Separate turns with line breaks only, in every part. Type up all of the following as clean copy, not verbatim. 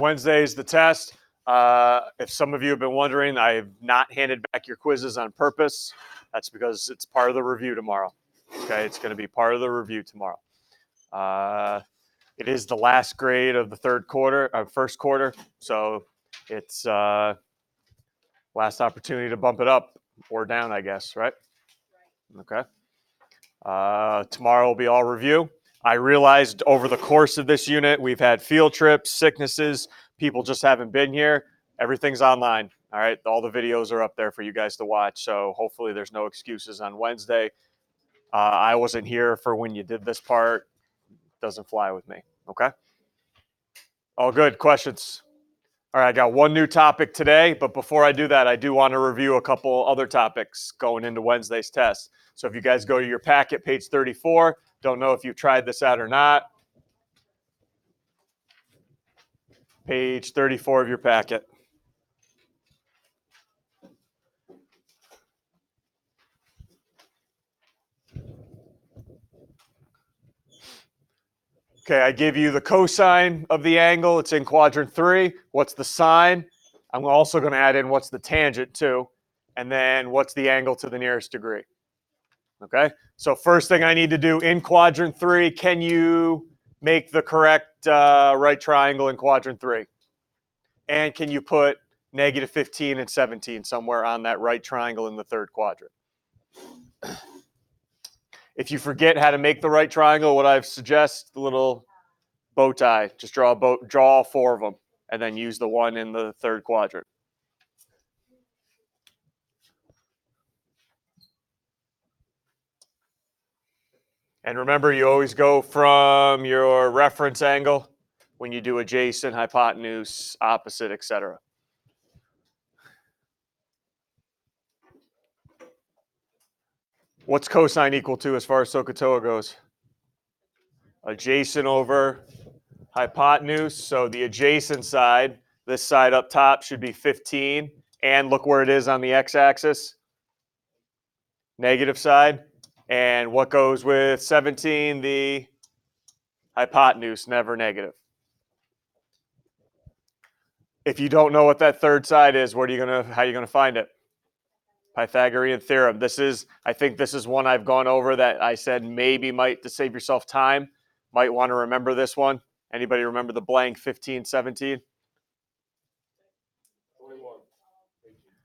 Wednesday's the test. If some of you have been wondering, I have not handed back your quizzes on purpose. That's because it's part of the review tomorrow. Okay, it's going to be part of the review tomorrow. It is the last grade of the first quarter, so it's last opportunity to bump it up or down, I guess, right? Okay. Tomorrow will be all review. I realized over the course of this unit, we've had field trips, sicknesses, people just haven't been here. Everything's online, all right? All the videos are up there for you guys to watch, so hopefully there's no excuses on Wednesday. I wasn't here for when you did this part. Doesn't fly with me, okay? All good. Questions? All right, I got one new topic today, but before I do that, I do want to review a couple other topics going into Wednesday's test. So if you guys go to your packet, page 34, don't know if you've tried this out or not. Page 34 of your packet. Okay, I give you the cosine of the angle. It's in quadrant 3. What's the sine? I'm also going to add in what's the tangent too. And then what's the angle to the nearest degree? Okay, so first thing I need to do in quadrant 3, can you make the correct right triangle in quadrant 3? And can you put negative 15 and 17 somewhere on that right triangle in the third quadrant? If you forget how to make the right triangle, what I suggest, the little bow tie, just draw all 4 of them, and then use the one in the third quadrant. And remember, you always go from your reference angle when you do adjacent, hypotenuse, opposite, etc. What's cosine equal to as far as SOHCAHTOA goes? Adjacent over hypotenuse. So the adjacent side, this side up top, should be 15. And look where it is on the x-axis. Negative side. And what goes with 17? The hypotenuse, never negative. If you don't know what that third side is, how are you gonna find it? Pythagorean Theorem. I think this is one I've gone over that I said maybe to save yourself time, might want to remember this one. Anybody remember the blank 15, 17? 21.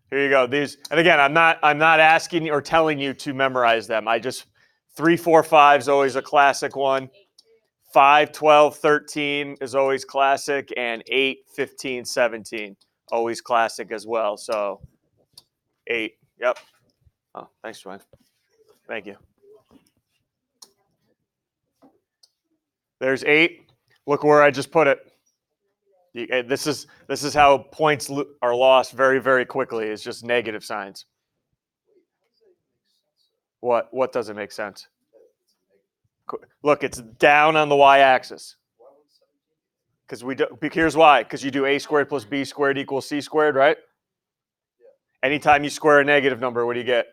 Here you go. And again, I'm not asking or telling you to memorize them. 3, 4, 5 is always a classic one. 5, 12, 13 is always classic, and 8, 15, 17 always classic as well. So 8. Yep. Oh, thanks, Joanne. Thank you. There's 8. Look where I just put it. This is how points are lost very, very quickly. It's just negative signs. What doesn't make sense? Look, it's down on the y-axis. Here's why. Because you do a squared plus b squared equals c squared, right? Anytime you square a negative number, what do you get?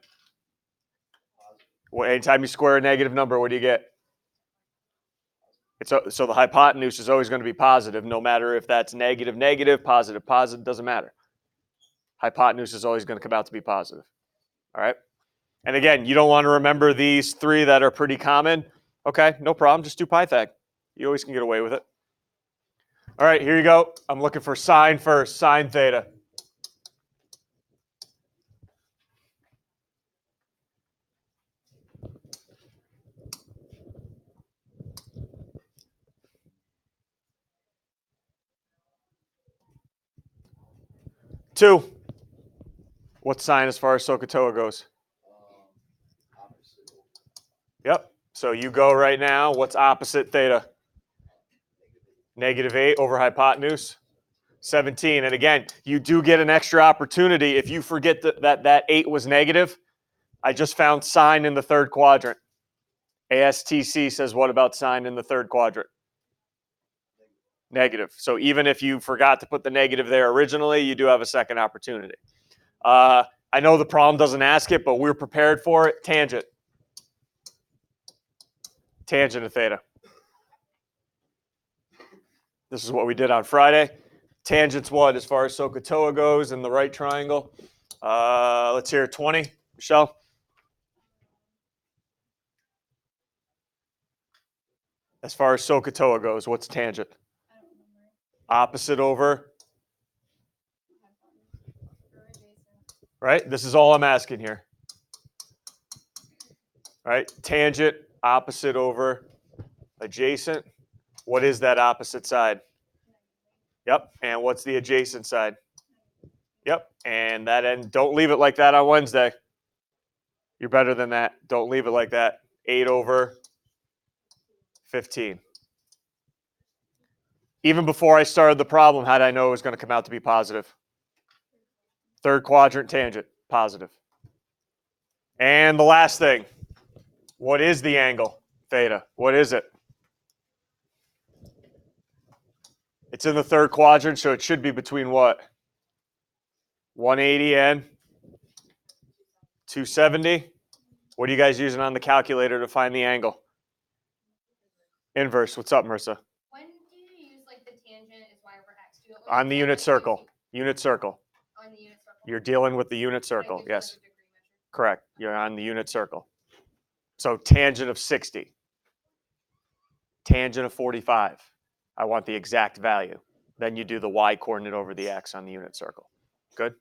Anytime you square a negative number, what do you get? So the hypotenuse is always going to be positive, no matter if that's negative, negative, positive, positive, doesn't matter. Hypotenuse is always going to come out to be positive. All right? And again, you don't want to remember these 3 that are pretty common. Okay, no problem. Just do Pythag. You always can get away with it. All right, here you go. I'm looking for sine first, sine theta. Two. What's sine as far as SOHCAHTOA goes? Yep. So you go right now. What's opposite theta? Negative 8 over hypotenuse. 17. And again, you do get an extra opportunity. If you forget that 8 was negative, I just found sine in the third quadrant. ASTC says what about sine in the third quadrant? Negative. So even if you forgot to put the negative there originally, you do have a second opportunity. I know the problem doesn't ask it, but we're prepared for it. Tangent. Tangent of theta. This is what we did on Friday. Tangent's what as far as SOHCAHTOA goes in the right triangle? Let's hear 20. Michelle? As far as SOHCAHTOA goes, what's tangent? Opposite over? Right? This is all I'm asking here. Right? Tangent, opposite over, adjacent. What is that opposite side? Yep. And what's the adjacent side? Yep. And that end, don't leave it like that on Wednesday. You're better than that. Don't leave it like that. 8 over 15. Even before I started the problem, how did I know it was going to come out to be positive? Third quadrant tangent, positive. And the last thing, what is the angle? Theta. What is it? It's in the third quadrant, so it should be between what? 180 and 270. What are you guys using on the calculator to find the angle? Inverse. What's up, Marissa?
When do you use like the tangent is y over x?
On the unit circle. Unit circle.
On the unit circle.
You're dealing with the unit circle.
Like
Yes.
degree measure.
Correct. You're on the unit circle. So tangent of 60. Tangent of 45. I want the exact value. Then you do the y coordinate over the x on the unit circle. Good?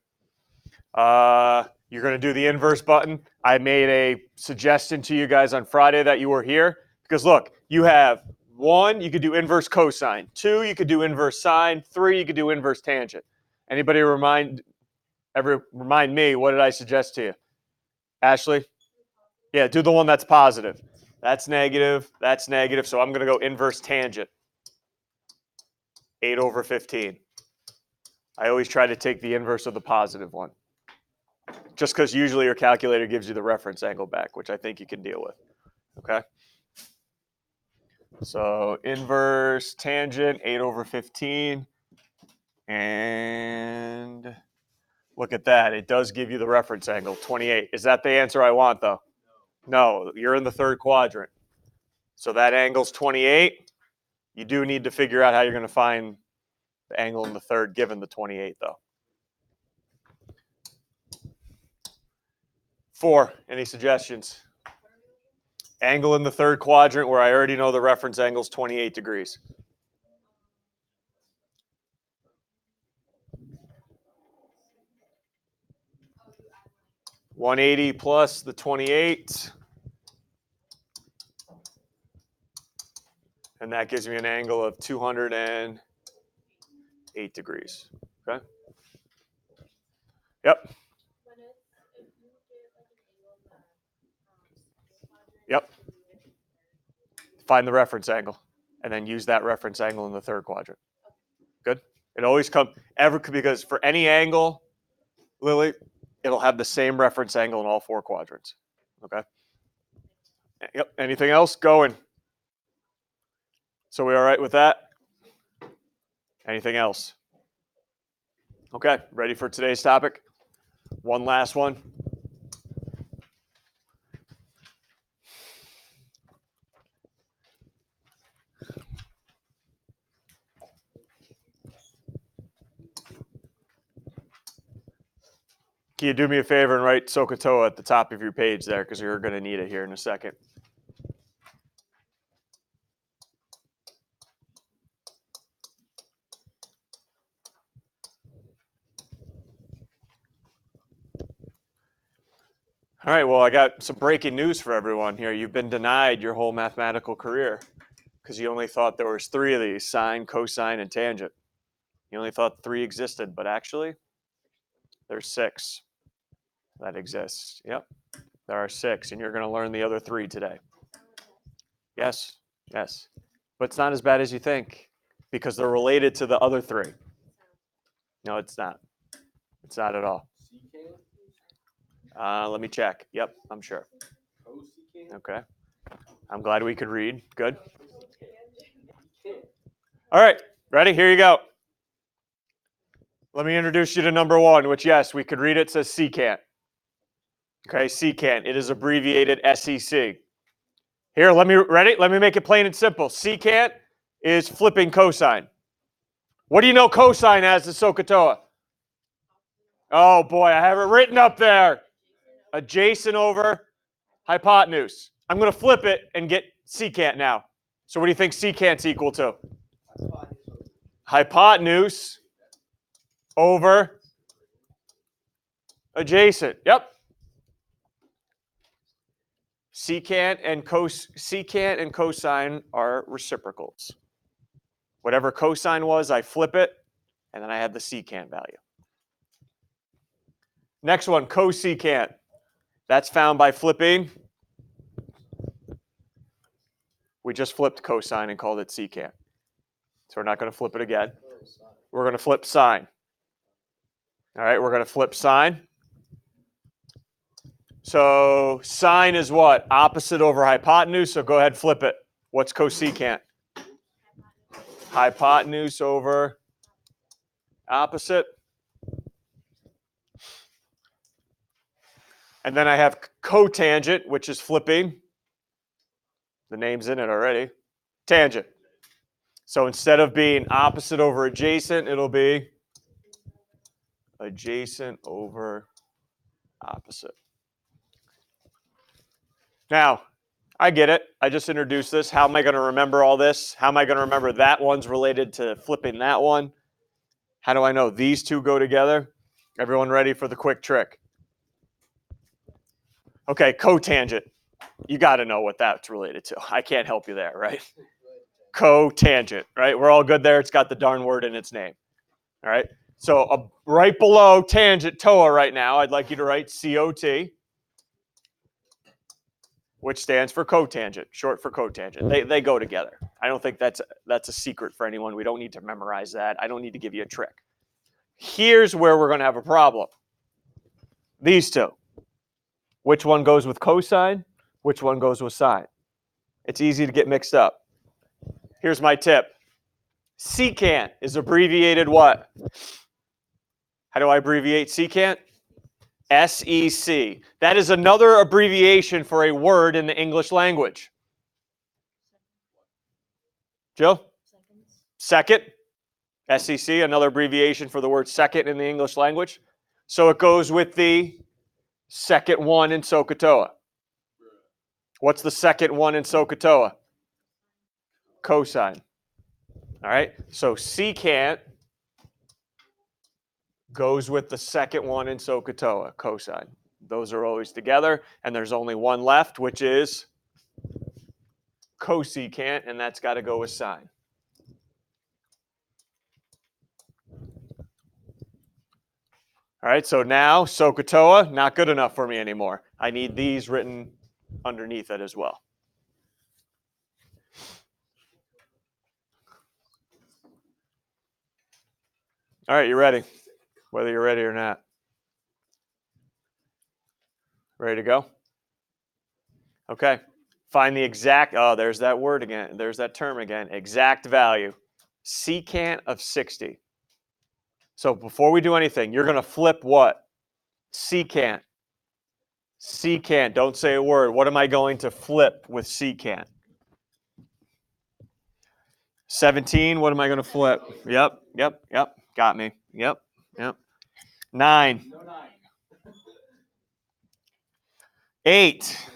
You're going to do the inverse button. I made a suggestion to you guys on Friday that you were here. Because look, you have 1, you could do inverse cosine. 2, you could do inverse sine. 3, you could do inverse tangent. Anybody remind me, what did I suggest to you? Ashley? Yeah, do the one that's positive. That's negative. That's negative. So I'm going to go inverse tangent. 8 over 15. I always try to take the inverse of the positive one. Just because usually your calculator gives you the reference angle back, which I think you can deal with. Okay? So inverse tangent, 8 over 15. And look at that. It does give you the reference angle, 28. Is that the answer I want, though? No, you're in the third quadrant. So that angle's 28. You do need to figure out how you're going to find the angle in the third given the 28, though. 4, any suggestions? Angle in the third quadrant where I already know the reference angle is 28 degrees. $180 plus the 28. And that gives me an angle of 208 degrees. Okay? Yep. Yep. Find the reference angle and then use that reference angle in the third quadrant. Good? It always comes, because for any angle, Lily, it'll have the same reference angle in all 4 quadrants. Okay? Yep. Anything else? Going. So we all right with that? Anything else? Okay. Ready for today's topic? One last one. Can you do me a favor and write SOHCAHTOA at the top of your page there, because you're going to need it here in a second. All right, well, I got some breaking news for everyone here. You've been denied your whole mathematical career because you only thought there was 3 of these, sine, cosine, and tangent. You only thought 3 existed, but actually there's 6 that exist. Yep, there are 6, and you're going to learn the other 3 today. Yes, yes. But it's not as bad as you think because they're related to the other 3. No, it's not. It's not at all. Let me check. Yep, I'm sure. Okay. I'm glad we could read. Good. All right, ready? Here you go. Let me introduce you to number 1, which, yes, we could read it. It says secant. Okay, secant. It is abbreviated SEC. Here, let me make it plain and simple. Secant is flipping cosine. What do you know cosine as in SOHCAHTOA? Oh boy, I have it written up there. Adjacent over hypotenuse. I'm going to flip it and get secant now. So what do you think secant's equal to? Hypotenuse over adjacent. Yep. Secant and cosine are reciprocals. Whatever cosine was, I flip it, and then I have the secant value. Next one, cosecant. That's found by flipping. We just flipped cosine and called it secant. So we're not going to flip it again. We're going to flip sine. All right, we're going to flip sine. So sine is what? Opposite over hypotenuse. So go ahead, flip it. What's cosecant? Hypotenuse over opposite. And then I have cotangent, which is flipping. The name's in it already. Tangent. So instead of being opposite over adjacent, it'll be adjacent over opposite. Now, I get it. I just introduced this. How am I going to remember all this? How am I going to remember that one's related to flipping that one? How do I know these two go together? Everyone ready for the quick trick? Okay, cotangent. You got to know what that's related to. I can't help you there, right? Cotangent, right? We're all good there. It's got the darn word in its name. All right. So right below tangent TOA right now, I'd like you to write COT, which stands for cotangent, short for cotangent. They go together. I don't think that's a secret for anyone. We don't need to memorize that. I don't need to give you a trick. Here's where we're going to have a problem. These two. Which one goes with cosine? Which one goes with sine? It's easy to get mixed up. Here's my tip. Secant is abbreviated what? How do I abbreviate secant? SEC. That is another abbreviation for a word in the English language. Jill? Second. SEC, another abbreviation for the word second in the English language. So it goes with the second one in SOHCAHTOA. What's the second one in SOHCAHTOA? Cosine. All right, so secant goes with the second one in SOHCAHTOA, cosine. Those are always together, and there's only one left, which is cosecant, and that's got to go with sine. All right, so now SOHCAHTOA, not good enough for me anymore. I need these written underneath it as well. All right, you ready? Whether you're ready or not. Ready to go? Okay. Find the exact, oh, there's that word again. There's that term again. Exact value. Secant of 60. So before we do anything, you're going to flip what? Secant. Secant. Don't say a word. What am I going to flip with secant? 17. What am I going to flip? Yep. Got me. Yep. 9. 8.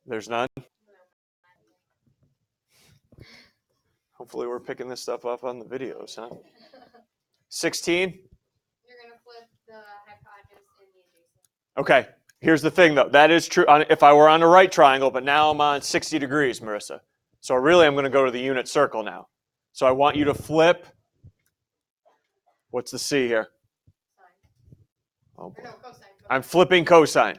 There's none. Hopefully we're picking this stuff up on the videos, huh? 16.
You're gonna flip the hypotenuse and the adjacent.
Okay. Here's the thing, though. That is true if I were on a right triangle, but now I'm on 60 degrees, Marissa. So really, I'm going to go to the unit circle now. So I want you to flip. What's the C here? Oh, boy.
Or no, cosine.
I'm flipping cosine.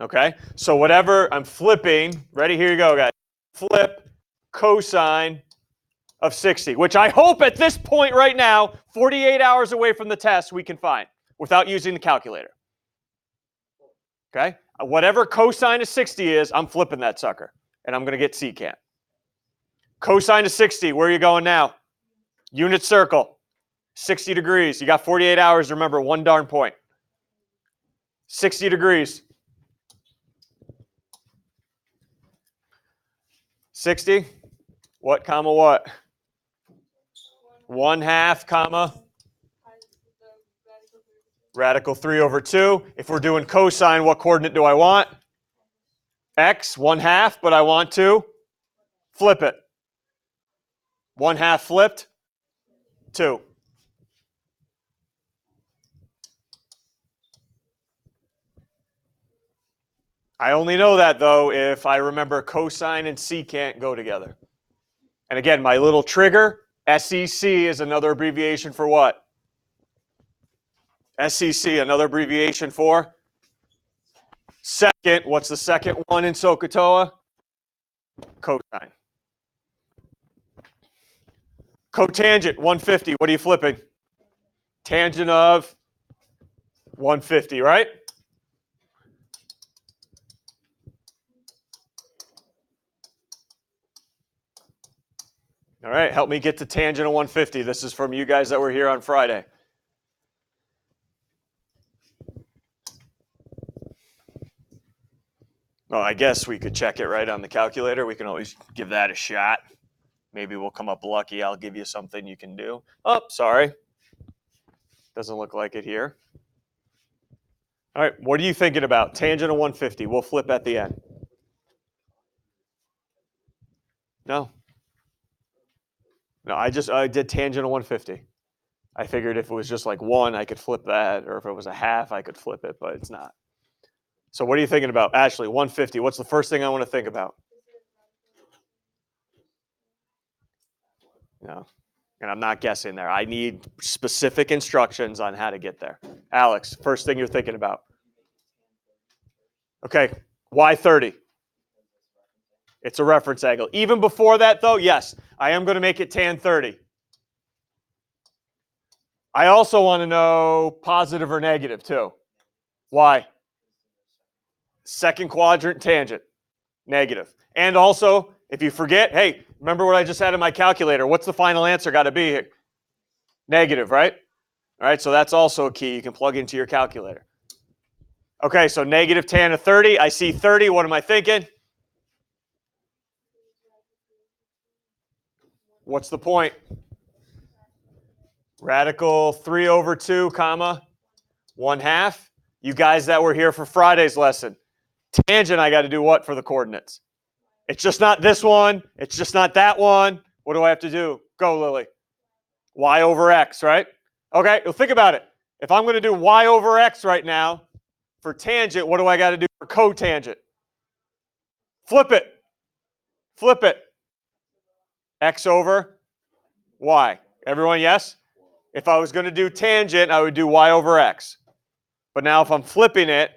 Okay? So whatever I'm flipping, ready? Here you go, guys. Flip cosine of 60, which I hope at this point right now, 48 hours away from the test, we can find without using the calculator. Okay? Whatever cosine of 60 is, I'm flipping that sucker, and I'm going to get secant. Cosine of 60, where are you going now? Unit circle, 60 degrees. You got 48 hours to remember one darn point. 60 degrees. 60, what comma what? 1/2, comma, radical 3 over 2. If we're doing cosine, what coordinate do I want? X, 1/2, but I want to flip it. 1/2 flipped, 2. I only know that, though, if I remember cosine and secant go together. And again, my little trigger, SEC, is another abbreviation for what? SEC, another abbreviation for secant. What's the second one in SOHCAHTOA? Cosine. Cotangent, 150. What are you flipping? Tangent of 150, right? All right, help me get to tangent of 150. This is from you guys that were here on Friday. Oh, I guess we could check it right on the calculator. We can always give that a shot. Maybe we'll come up lucky. I'll give you something you can do. Oh, sorry. Doesn't look like it here. All right, what are you thinking about? Tangent of 150. We'll flip at the end. No. No, I did tangent of 150. I figured if it was just like 1, I could flip that, or if it was a 1/2, I could flip it, but it's not. So what are you thinking about? Ashley, 150. What's the first thing I want to think about? No. And I'm not guessing there. I need specific instructions on how to get there. Alex, first thing you're thinking about. Okay, why 30? It's a reference angle. Even before that, though, yes, I am going to make it tan 30. I also want to know positive or negative, too. Why? Second quadrant tangent, negative. And also, if you forget, hey, remember what I just had in my calculator. What's the final answer got to be here? Negative, right? All right, so that's also a key. You can plug into your calculator. Okay, so negative tan of 30. I see 30. What am I thinking? What's the point? Radical 3 over 2, comma, 1/2. You guys that were here for Friday's lesson, tangent, I got to do what for the coordinates? It's just not this one. It's just not that one. What do I have to do? Go, Lily. Y over x, right? Okay, well, think about it. If I'm going to do y over x right now for tangent, what do I got to do for cotangent? Flip it. Flip it. X over y. Everyone, yes? If I was going to do tangent, I would do y over x. But now if I'm flipping it,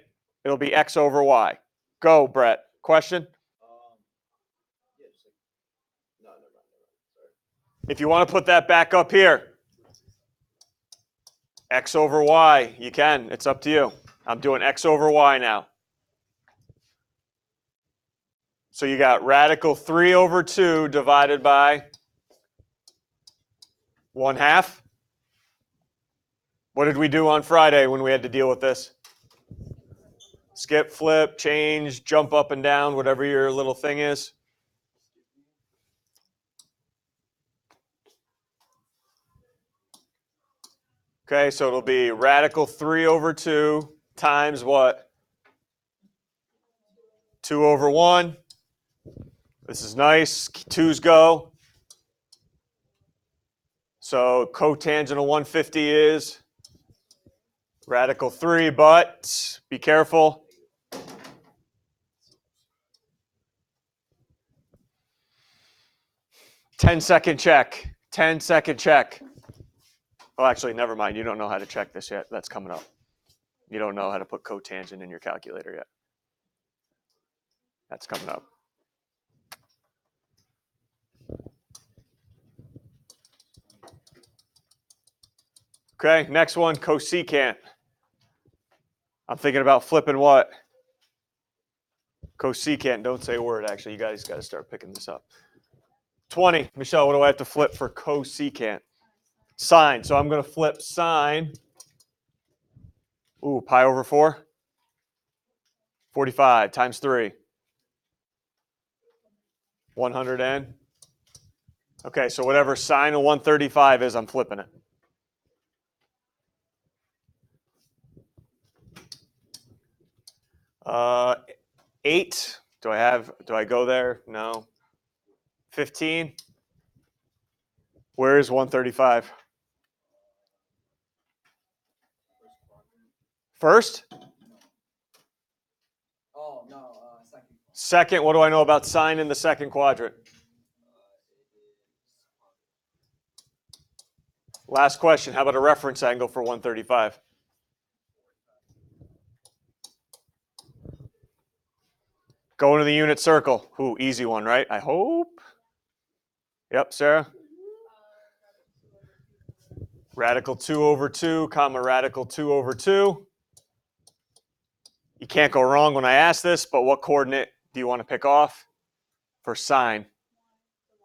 it'll be x over y. Go, Brett. Question? If you want to put that back up here, x over y, you can. It's up to you. I'm doing x over y now. So you got radical 3 over 2 divided by 1/2. What did we do on Friday when we had to deal with this? Skip, flip, change, jump up and down, whatever your little thing is. Okay, so it'll be radical 3 over 2 times what? 2 over 1. This is nice. 2's go. So cotangent of 150 is radical 3, but be careful. Ten-second check. 10-second check. Oh, actually, never mind. You don't know how to check this yet. That's coming up. You don't know how to put cotangent in your calculator yet. That's coming up. Okay, next one, cosecant. I'm thinking about flipping what? Cosecant. Don't say a word, actually. You guys got to start picking this up. 20. Michelle, what do I have to flip for cosecant? Sine. So I'm going to flip sine. Ooh, pi over 4. 45 times 3. 100 and Okay, so whatever sine of 135 is, I'm flipping it. Uh, 8. Do I go there? No. 15. Where is 135? First?
Oh, no, second.
Second, what do I know about sine in the second quadrant? Last question, how about a reference angle for 135? Go into the unit circle. Ooh, easy one, right? I hope. Yep, Sarah? Radical 2 over 2, comma radical 2 over 2. You can't go wrong when I ask this, but what coordinate do you want to pick off for sine?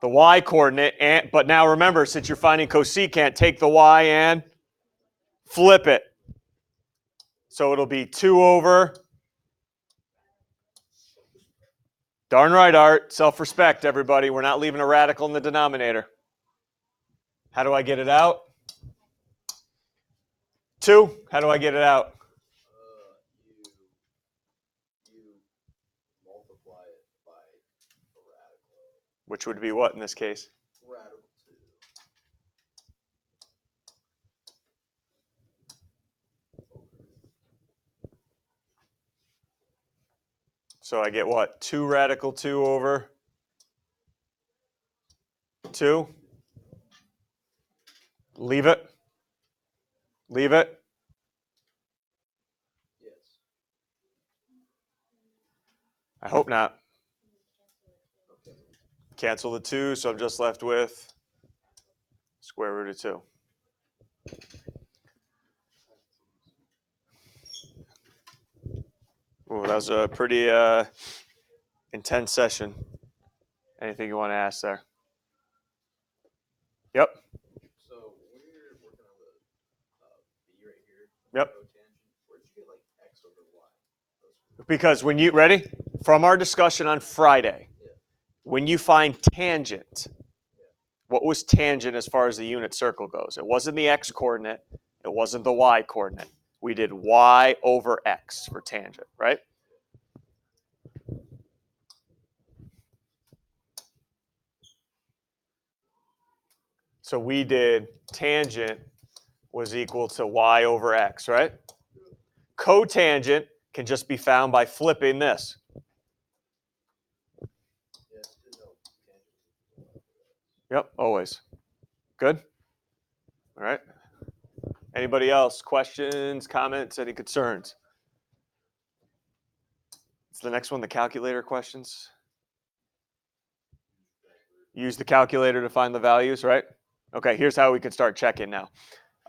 The y coordinate, but now remember, since you're finding cosecant, take the y and flip it. So it'll be 2 over. Darn right, Art. Self-respect, everybody. We're not leaving a radical in the denominator. How do I get it out? 2. How do I get it out?
You multiply it by a radical.
Which would be what in this case?
Radical 2.
So I get what? 2 radical 2 over 2. Leave it. Leave it.
Yes.
I hope not. Cancel the 2, so I'm just left with square root of 2. Ooh, that was a pretty intense session. Anything you want to ask there? Yep.
So when you're working on the B right here,
Yep.
cotangent, where'd you get like x over y?
Because when you, ready? From our discussion on Friday, when you find tangent, what was tangent as far as the unit circle goes? It wasn't the x coordinate. It wasn't the y coordinate. We did y over x for tangent, right? So we did tangent was equal to y over x, right? Cotangent can just be found by flipping this. Yep, always. Good? All right. Anybody else? Questions, comments, any concerns? Is the next one the calculator questions? Use the calculator to find the values, right? Okay, here's how we can start checking now.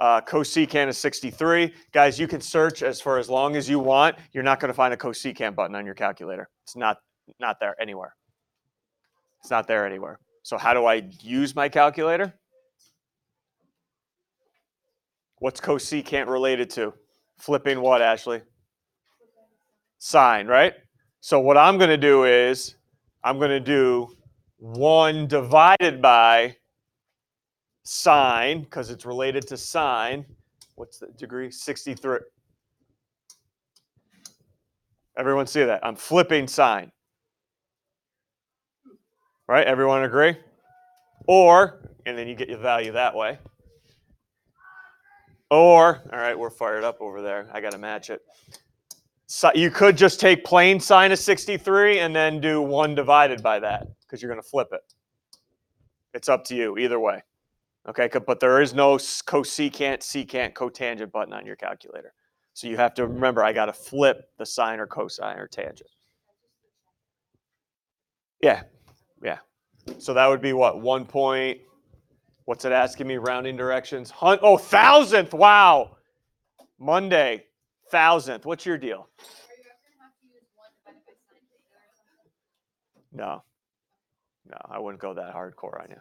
Cosecant is 63. Guys, you can search for as long as you want. You're not going to find a cosecant button on your calculator. It's not there anywhere. It's not there anywhere. So how do I use my calculator? What's cosecant related to? Flipping what, Ashley? Sine, right? So what I'm going to do is I'm going to do 1 divided by sine, because it's related to sine. What's the degree? 63. Everyone see that? I'm flipping sine. Right? Everyone agree? Or, and then you get your value that way. Or, all right, we're fired up over there. I got to match it. So you could just take plain sine of 63 and then do 1 divided by that, because you're going to flip it. It's up to you, either way. Okay, but there is no cosecant, secant, cotangent button on your calculator. So you have to remember, I got to flip the sine or cosine or tangent. Yeah, yeah. So that would be what, 1 point, what's it asking me, rounding directions? Oh, 1,000th, wow. Monday, 1,000th. What's your deal?
Are you ever going to have to use 1 divided by sine theta or something?
No, I wouldn't go that hardcore on you.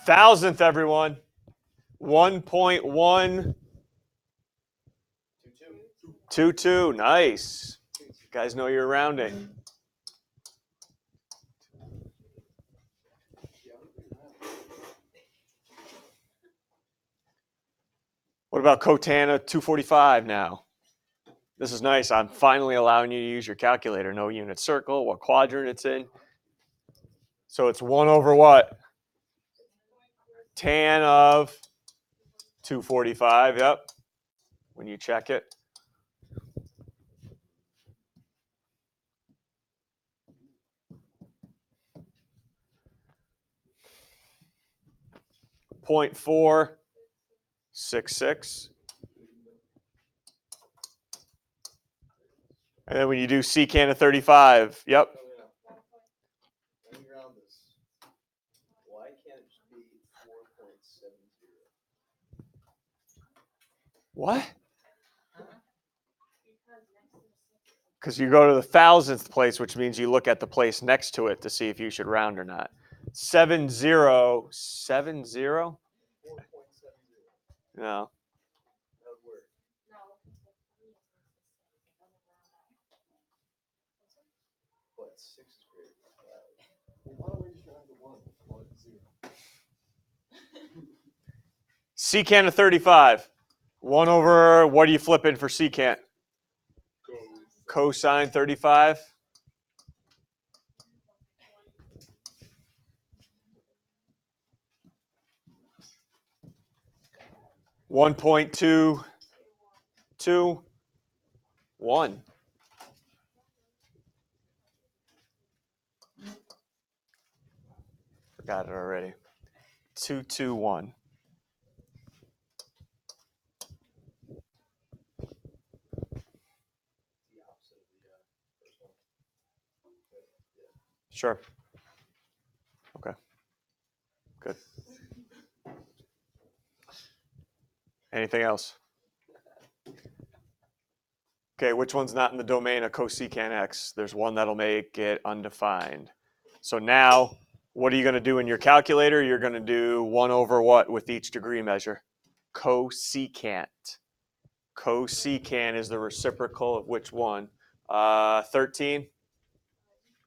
1,000th, everyone. 1.122. Nice. You guys know you're rounding. What about cotangent of 245 now? This is nice. I'm finally allowing you to use your calculator. No unit circle, what quadrant it's in. So it's 1 over what? Tan of 245, yep. When you check it. .466. And then when you do secant of 35, yep.
Let me round this. Why can't it just be 4.70?
What? Because you go to the thousandth place, which means you look at the place next to it to see if you should round or not. 70, 70?
4.70.
No.
That would work. What? 6 is great. Well, why don't we just round to 1? Call it 0.
Secant of 35. 1 over, what are you flipping for secant? Cosine 35. $1.221. Forgot it already. 221.
The opposite of the first one.
Sure. Okay. Good. Anything else? Okay, which one's not in the domain of cosecant x? There's one that'll make it undefined. So now, what are you going to do in your calculator? You're going to do 1 over what with each degree measure? Cosecant. Cosecant is the reciprocal of which one? 13?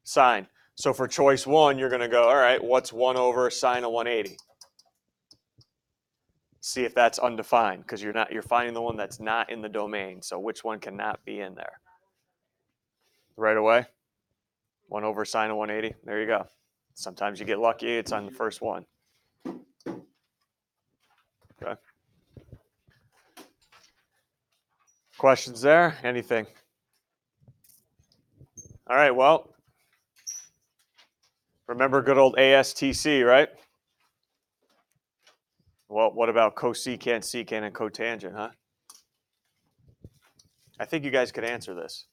Sine. So for choice 1, you're going to go, all right, what's 1 over sine of 180? See if that's undefined, because you're finding the one that's not in the domain. So which one cannot be in there? Right away? 1 over sine of 180. There you go. Sometimes you get lucky. It's on the first one. Okay. Questions there? Anything? All right, well, remember good old ASTC, right? Well, what about cosecant, secant, and cotangent, huh? I think you guys could answer this.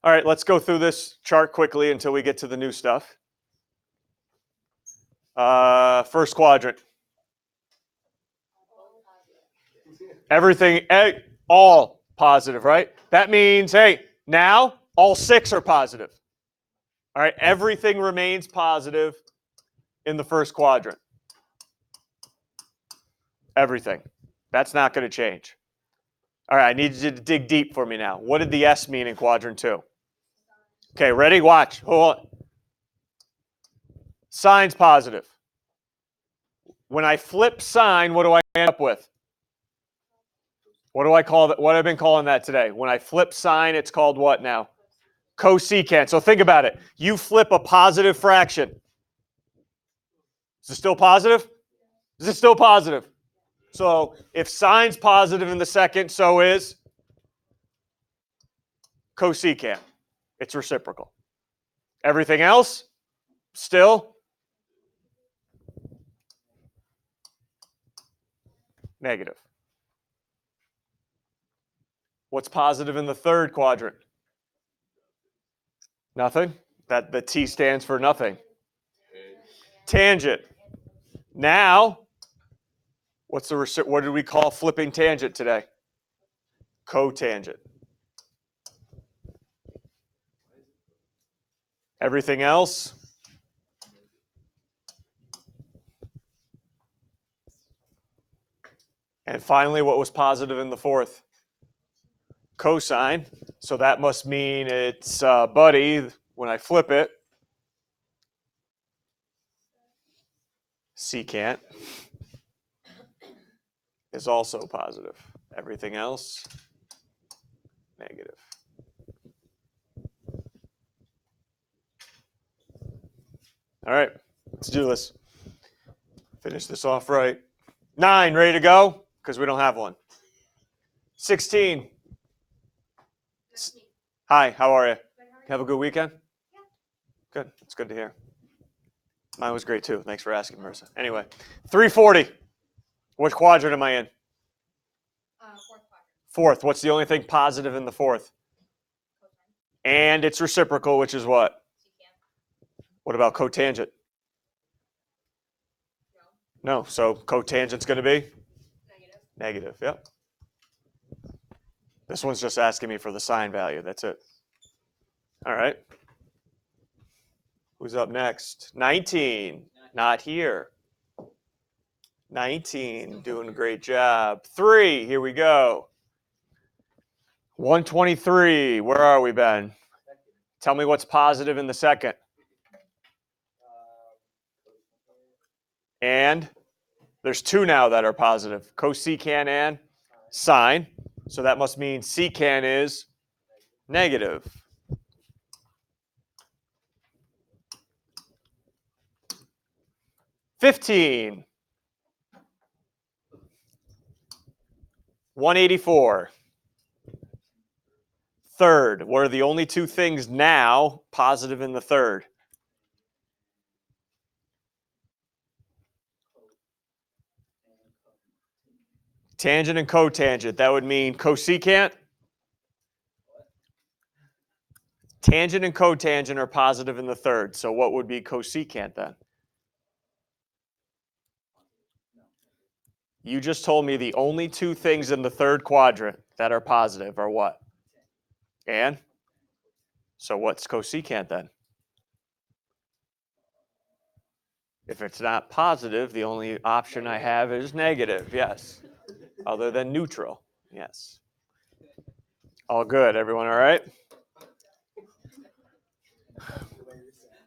All right, let's go through this chart quickly until we get to the new stuff. First quadrant. Everything, all positive, right? That means, hey, now all 6 are positive. All right, everything remains positive in the first quadrant. Everything. That's not going to change. All right, I need you to dig deep for me now. What did the S mean in quadrant 2? Okay, ready? Watch. Hold on. Sine's positive. When I flip sine, what do I end up with? What do I call that? What I've been calling that today? When I flip sine, it's called what now? Cosecant. So think about it. You flip a positive fraction. Is it still positive? Is it still positive? So if sine's positive in the second, so is cosecant. It's reciprocal. Everything else, still negative. What's positive in the third quadrant? Nothing. That the T stands for nothing. Tangent. Now, what did we call flipping tangent today? Cotangent. Everything else? And finally, what was positive in the fourth? Cosine. So that must mean it's buddy, when I flip it, secant is also positive. Everything else, negative. All right, let's do this. Finish this off right. 9, ready to go? Because we don't have one. 16.
13.
Hi, how are you?
Good, how are you?
Have a good weekend?
Yeah.
Good, it's good to hear. Mine was great too. Thanks for asking, Marissa. Anyway, 340. Which quadrant am I in?
Fourth quadrant.
Fourth. What's the only thing positive in the fourth?
Cosine.
And it's reciprocal, which is what?
Secant.
What about cotangent?
No.
No, so cotangent's going to be?
Negative.
Negative, yep. This one's just asking me for the sine value. That's it. All right. Who's up next? 19. Not here. 19. Doing a great job. 3. Here we go. 123. Where are we, Ben? Tell me what's positive in the second. And there's 2 now that are positive. Cosecant and sine. So that must mean secant is negative. $15. 184. Third. What are the only 2 things now positive in the third? Tangent and cotangent. That would mean cosecant. Tangent and cotangent are positive in the third. So what would be cosecant then? You just told me the only 2 things in the third quadrant that are positive are what? And? So what's cosecant then? If it's not positive, the only option I have is negative, yes. Other than neutral, yes. All good, everyone all right?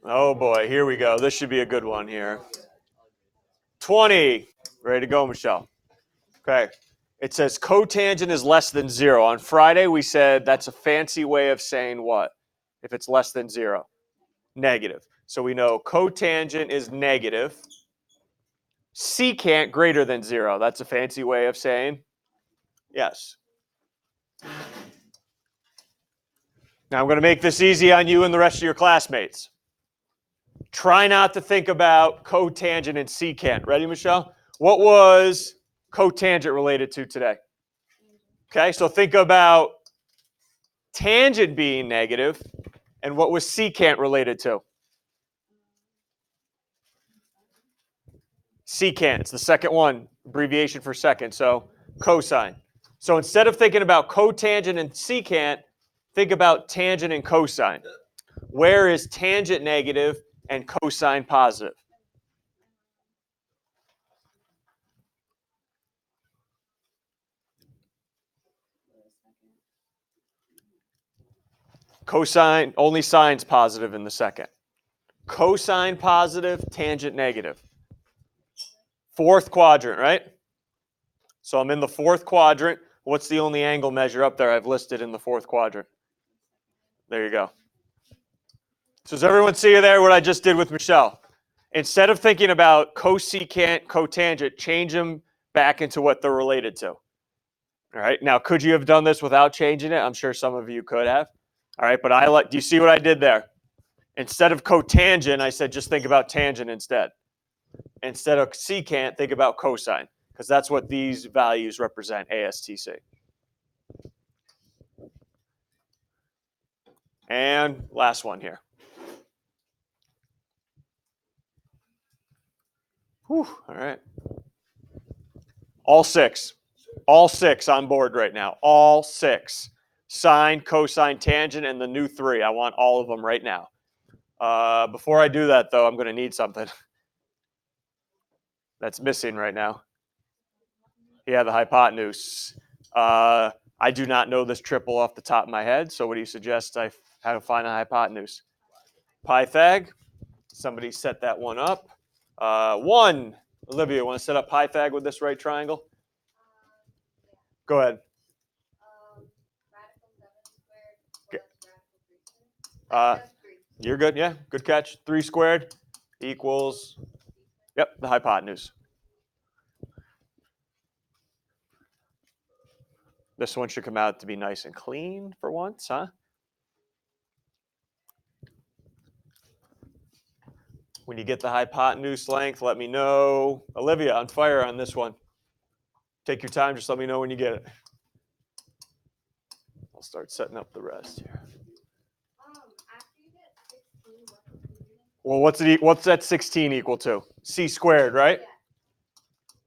Oh boy, here we go. This should be a good one here. 20. Ready to go, Michelle? Okay. It says cotangent is less than 0. On Friday, we said that's a fancy way of saying what? If it's less than 0? Negative. So we know cotangent is negative. Secant greater than 0. That's a fancy way of saying yes. Now I'm going to make this easy on you and the rest of your classmates. Try not to think about cotangent and secant. Ready, Michelle? What was cotangent related to today? Okay, so think about tangent being negative, and what was secant related to? Secant, it's the second one, abbreviation for second, so cosine. So instead of thinking about cotangent and secant, think about tangent and cosine. Where is tangent negative and cosine positive? Cosine, only sine's positive in the second. Cosine positive, tangent negative. Fourth quadrant, right? So I'm in the fourth quadrant. What's the only angle measure up there I've listed in the fourth quadrant? There you go. So does everyone see there what I just did with Michelle? Instead of thinking about cosecant, cotangent, change them back into what they're related to. All right. Now, could you have done this without changing it? I'm sure some of you could have. All right. But do you see what I did there? Instead of cotangent, I said just think about tangent instead. Instead of secant, think about cosine, because that's what these values represent, ASTC. And last one here. Whew, all right. All 6. All 6 on board right now. All 6. Sine, cosine, tangent, and the new 3. I want all of them right now. Before I do that, though, I'm going to need something that's missing right now. Yeah, the hypotenuse. I I do not know this triple off the top of my head, so what do you suggest how to find a hypotenuse? Pythag. Somebody set that one up. 1. Olivia, want to set up Pythag with this right triangle?
Yeah.
Go ahead.
Radical 7 squared
Okay.
plus radical 3
Uh,
squared. 3.
You're good, yeah, good catch. 3 squared equals, yep, the hypotenuse. This one should come out to be nice and clean for once, huh? When you get the hypotenuse length, let me know. Olivia, on fire on this one. Take your time, just let me know when you get it. I'll start setting up the rest here.
After you get 16, what do you do?
Well, what's that 16 equal to? C squared, right?
Yeah.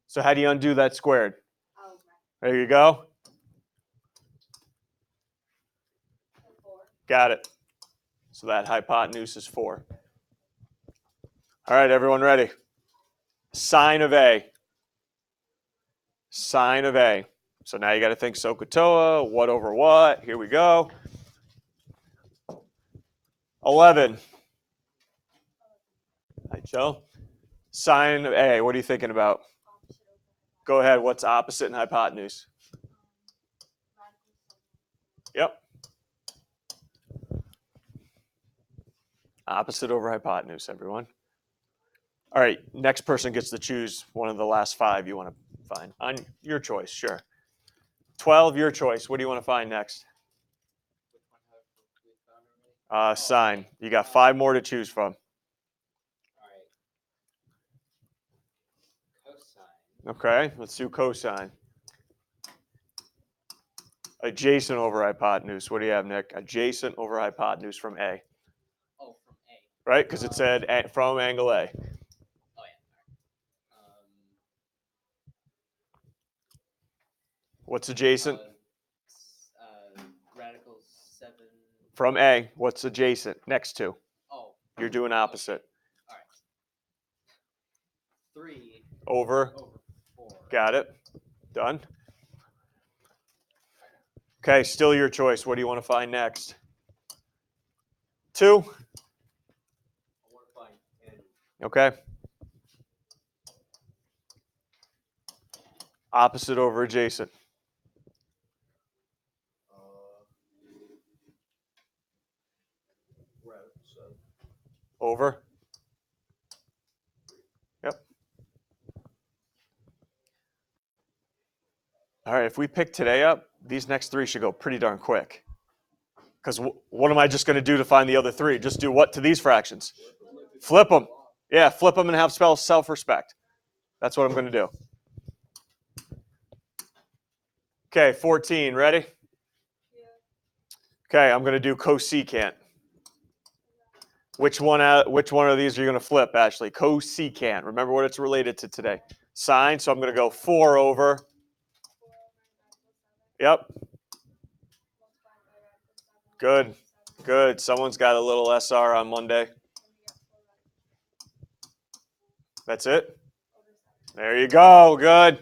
So how do you undo that squared?
Oh, right.
There you go.
So 4.
Got it. So that hypotenuse is 4. All right, everyone ready? Sine of A. Sine of A. So now you got to think SOHCAHTOA, what over what? Here we go. 11. Hi, Joe. Sine of A. What are you thinking about?
Opposite over
Go ahead. What's opposite and hypotenuse?
radical 7.
Yep. Opposite over hypotenuse, everyone. All right, next person gets to choose one of the last 5 you want to find. On your choice, sure. 12, your choice. What do you want to find next? Sine. You got 5 more to choose from. Okay, let's do cosine. Adjacent over hypotenuse. What do you have, Nick? Adjacent over hypotenuse from A.
Oh, from A.
Right, because it said from angle A.
Oh, yeah.
What's adjacent?
Radical 7.
From A. What's adjacent? Next to.
Oh.
You're doing opposite.
All right. 3
Over.
over 4.
Got it. Done. Okay, still your choice. What do you want to find next? 2.
I want to find 10.
Okay. Opposite over adjacent.
Radical 7.
Over. Yep. All right, if we pick today up, these next 3 should go pretty darn quick. Because what am I just going to do to find the other 3? Just do what to these fractions? Flip them. Yeah, flip them and have spell self-respect. That's what I'm going to do. Okay, 14. Ready?
Yeah.
Okay, I'm going to do cosecant. Which one of these are you going to flip, Ashley? Cosecant. Remember what it's related to today. Sine, so I'm going to go 4 over.
4 over radical 7.
Yep,
Multiplied by radical 7.
good,
radical 7.
good. Someone's got a little SR on Monday.
Then we get 4 radical 7
That's it?
over 7.
There you go, good.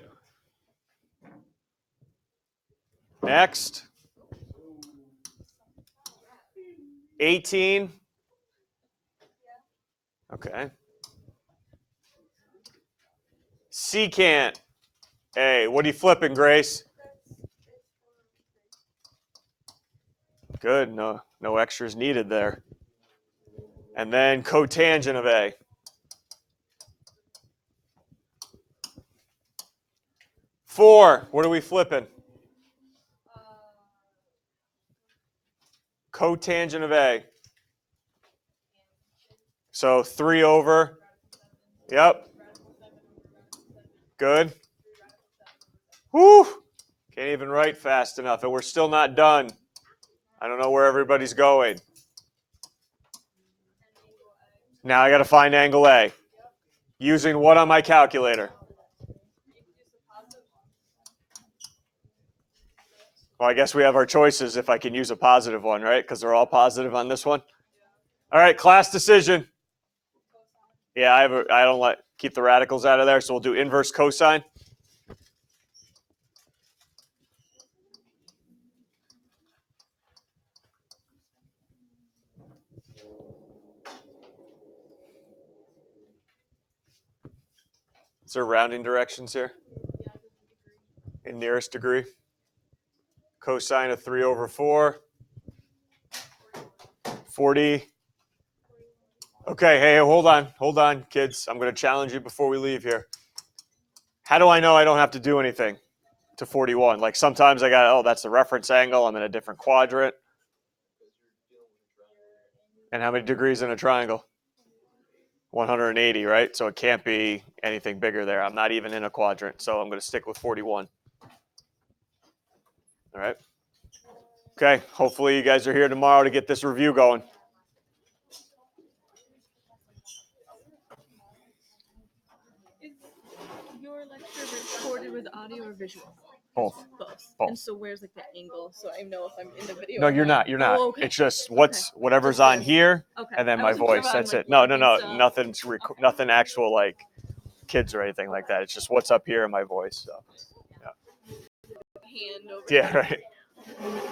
Next. 18. Okay. Secant. Hey, what are you flipping, Grace? Good, no extras needed there. And then cotangent of A. 4, what are we flipping? Cotangent of A. So 3 over. Yep. Good. Whew. Can't even write fast enough, and we're still not done. I don't know where everybody's going. Now I got to find angle A. Using what on my calculator? Well, I guess we have our choices if I can use a positive one, right? Because they're all positive on this one. All right, class decision. Yeah, I don't keep the radicals out of there, so we'll do inverse cosine. Is there rounding directions here? In nearest degree. Cosine of 3 over 4. 40. Okay, hey, hold on, kids. I'm going to challenge you before we leave here. How do I know I don't have to do anything to 41? Like sometimes I got, oh, that's the reference angle. I'm in a different quadrant. And how many degrees in a triangle? 180, right? So it can't be anything bigger there. I'm not even in a quadrant, so I'm going to stick with 41. All right. Okay, hopefully you guys are here tomorrow to get this review going.
Is your lecture recorded with audio or visual?
Both.
Both.
Both.
And so where's like the angle so I know if I'm in the video?
No,
or
you're not. You're not.
Oh, okay.
It's just
Okay.
whatever's
Just
on
this.
here,
Okay.
and then
I
my
wasn't sure
voice.
if I'm,
That's
like,
it. No,
blocking stuff.
nothing actual like kids or anything like that. It's just what's up here in my voice. So
Hand over
yeah,
here.
right.